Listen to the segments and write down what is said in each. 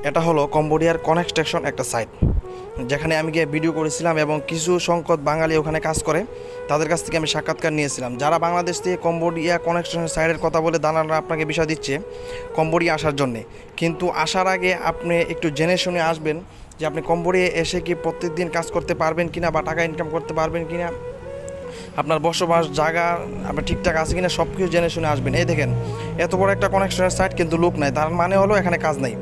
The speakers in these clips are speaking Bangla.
এটা হলো কম্বোডিয়ার কনস্ট্রাকশন একটা সাইট, যেখানে আমি গিয়ে ভিডিও করেছিলাম এবং কিছু সংখ্যক বাঙালি ওখানে কাজ করে, তাদের কাছ থেকে আমি সাক্ষাৎকার নিয়েছিলাম। যারা বাংলাদেশ থেকে কম্বোডিয়া কনস্ট্রাকশন সাইটের কথা বলে দালালরা আপনাকে বিষয় দিচ্ছে কম্বোডিয়া আসার জন্যে, কিন্তু আসার আগে আপনি একটু জেনে শুনে আসবেন যে আপনি কম্বোডিয়া এসে কি প্রত্যেক দিন কাজ করতে পারবেন কিনা বা টাকা ইনকাম করতে পারবেন কিনা, আপনার বসবাস জায়গা আপনার ঠিকঠাক আছে কিনা সব কিছু জেনে শুনে আসবেন। এই দেখেন এত বড় একটা কনস্ট্রাকশন সাইট কিন্তু লোক নাই, তার মানে হলো এখানে কাজ নাই।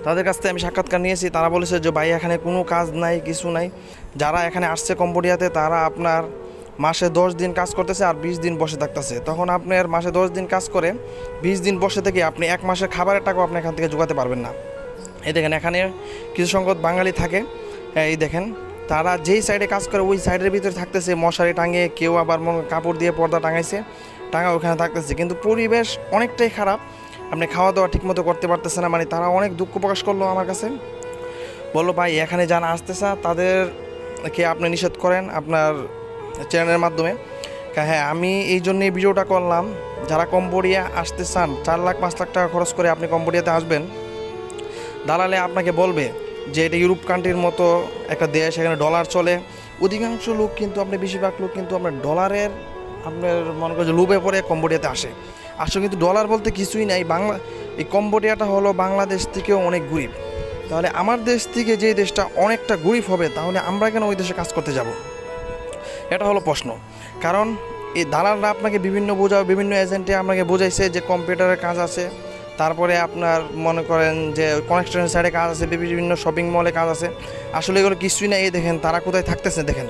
তাদের কাছ থেকে আমি সাক্ষাৎকার নিয়েছি, তারা বলেছে যে ভাই এখানে কোনো কাজ নাই, কিছু নাই। যারা এখানে আসছে কম্বোডিয়াতে তারা আপনার মাসে 10 দিন কাজ করতেছে আর 20 দিন বসে থাকতেছে। তখন আপনার মাসে 10 দিন কাজ করে 20 দিন বসে থেকে আপনি এক মাসের খাবারের টাকাও আপনি এখান থেকে জোগাতে পারবেন না। এই দেখেন এখানে কিছু সংখ্যক বাঙালি থাকে, এই দেখেন তারা যেই সাইডে কাজ করে ওই সাইডের ভিতরে থাকতেছে মশারি টাঙিয়ে, কেউ আবার কাপড় দিয়ে পর্দা টাঙাইছে, টাঙা ওখানে থাকতেছে, কিন্তু পরিবেশ অনেকটাই খারাপ। আপনি খাওয়া দাওয়া ঠিকমতো করতে পারতেছে না। মানে তারা অনেক দুঃখ প্রকাশ করলো আমার কাছে, বললো ভাই এখানে যারা আসতেছে তাদেরকে আপনি নিষেধ করেন আপনার চ্যানেলের মাধ্যমে। হ্যাঁ, আমি এই জন্যই ভিডিওটা করলাম, যারা কম্বোডিয়া আসতে চান 4 লাখ 5 লাখ টাকা খরচ করে আপনি কম্বোডিয়াতে আসবেন, দালালে আপনাকে বলবে যে এটা ইউরোপ কান্ট্রির মতো একটা দেশ, এখানে ডলার চলে। অধিকাংশ লোক কিন্তু আপনি বেশিরভাগ লোক কিন্তু আপনার ডলারের আপনার মনে করেন যে লোভে পড়ে কম্বোডিয়াতে আসলে কিন্তু ডলার বলতে কিছুই নাই। এই কম্বোডিয়াটা হলো বাংলাদেশ থেকেও অনেক গরিব। তাহলে আমার দেশ থেকে যে দেশটা অনেকটা গরিব হবে, তাহলে আমরা কেন ওই দেশে কাজ করতে যাব? এটা হলো প্রশ্ন। কারণ এই দালালরা আপনাকে বিভিন্ন এজেন্টে আপনাকে বোঝাইছে যে কম্পিউটারের কাজ আছে, তারপরে আপনার মনে করেন যে কনস্ট্রাকশন সাইডে কাজ আছে, বিভিন্ন শপিং মলে কাজ আছে। আসলে এগুলো কিছুই না। এই দেখেন তারা কোথায় থাকতেছে, দেখেন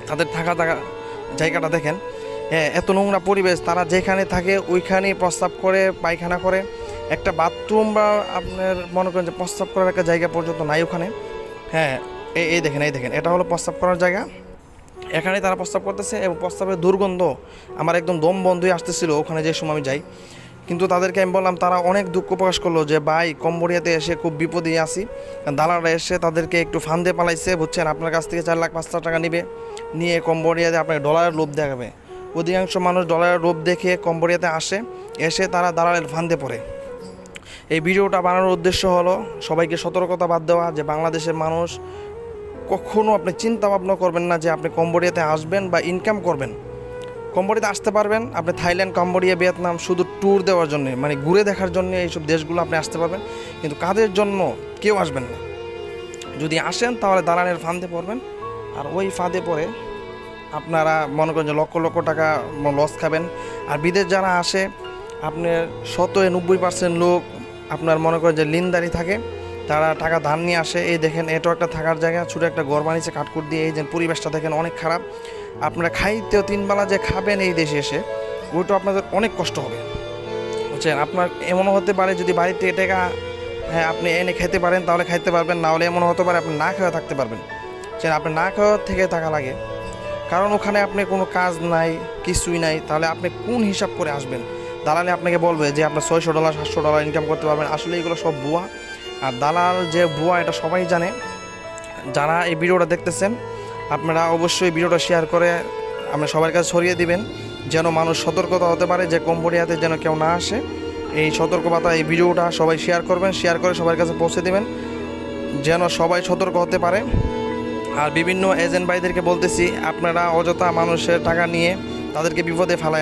তাদের থাকা জায়গাটা দেখেন। হ্যাঁ, এত নোংরা পরিবেশ, তারা যেখানে থাকে ওইখানেই প্রস্রাব করে, পায়খানা করে। একটা বাথরুম বা আপনার মনে করেন যে প্রস্রাব করার একটা জায়গা পর্যন্ত নাই ওখানে। হ্যাঁ, এই দেখেন এটা হলো প্রস্রাব করার জায়গা, এখানে তারা প্রস্রাব করতেছে এবং প্রস্রাবের দুর্গন্ধ আমার একদম দম বন্ধ হয়ে আসতেছিল ওখানে যে সময় আমি যাই। কিন্তু তাদেরকে আমি বললাম, তারা অনেক দুঃখ প্রকাশ করলো যে ভাই কম্বোডিয়াতে এসে খুব বিপদে আছি। দালালরা এসে তাদেরকে একটু ফান্দে পালাইছে, বুঝছেন, আপনার কাছ থেকে 4 লাখ 5 লাখ টাকা নিয়ে কম্বোডিয়াতে আপনাকে ডলারের লোভ দেখাবে। অধিকাংশ মানুষ ডলারের লোভ দেখে কম্বোডিয়াতে এসে তারা দালালের ফান্দে পড়ে। এই ভিডিওটা বানানোর উদ্দেশ্য হলো সবাইকে সতর্কতা বাদ দেওয়া যে বাংলাদেশের মানুষ কখনও আপনি চিন্তা ভাবনা করবেন না যে আপনি কম্বোডিয়াতে আসবেন বা ইনকাম করবেন। কম্বোডিয়াতে আসতে পারবেন আপনি থাইল্যান্ড, কম্বোডিয়া, ভিয়েতনাম শুধু ট্যুর দেওয়ার জন্য, মানে ঘুরে দেখার জন্য এইসব দেশগুলো আপনি আসতে পারবেন, কিন্তু কাজের জন্য কেউ আসবেন না। যদি আসেন তাহলে দালালের ফাঁদে পড়বেন, আর ওই ফাঁদে পড়ে আপনারা মনে করেন যে লক্ষ লক্ষ টাকা লস খাবেন। আর বিদেশ যারা আসে আপনার 90% লোক আপনার মনে করেন যে লিনদারি থাকে, তারা টাকা ধার নিয়ে আসে। এই দেখেন এটাও একটা থাকার জায়গা, ছোটো একটা ঘর বানিয়েছে কাঠকুট দিয়ে। এই যে পরিবেশটা দেখেন অনেক খারাপ। আপনারা খাইতেও 3 বেলা যে খাবেন এই দেশে এসে, ওইটা আপনাদের অনেক কষ্ট হবে, বুঝছেন। আপনার এমনও হতে পারে যদি বাড়িতে টাকা আপনি এনে খেতে পারেন তাহলে খাইতে পারবেন, না হলে এমন হতে পারে আপনি না খেয়ে থাকতে পারবেন। আপনি না খাওয়া থেকে টাকা লাগে, কারণ ওখানে আপনি কোনো কাজ নাই, কিছুই নাই। তাহলে আপনি কোন হিসাব করে আসবেন? দালালে আপনাকে বলবে যে আপনার $600 $700 ইনকাম করতে পারবেন। আসলে এগুলো সব ভুয়া। আর দালাল যে ভুয়া এটা সবাই জানে। যারা এই ভিডিওটা দেখতেছেন আপনারা অবশ্যই ভিডিওটা শেয়ার করে আপনি সবার কাছে ছড়িয়ে দিবেন, যেন মানুষ সতর্কতা হতে পারে যে কম্বোডিয়াতে যেন কেউ না আসে। এই সতর্কবার্তা এই ভিডিওটা সবাই শেয়ার করবেন, শেয়ার করে সবার কাছে পৌঁছে দেবেন, যেন সবাই সতর্ক হতে পারে। আর বিভিন্ন এজেন্ট ভাইদেরকে বলতেছি, আপনারা অযথা মানুষের টাকা নিয়ে তাদেরকে বিপদে ফেলায়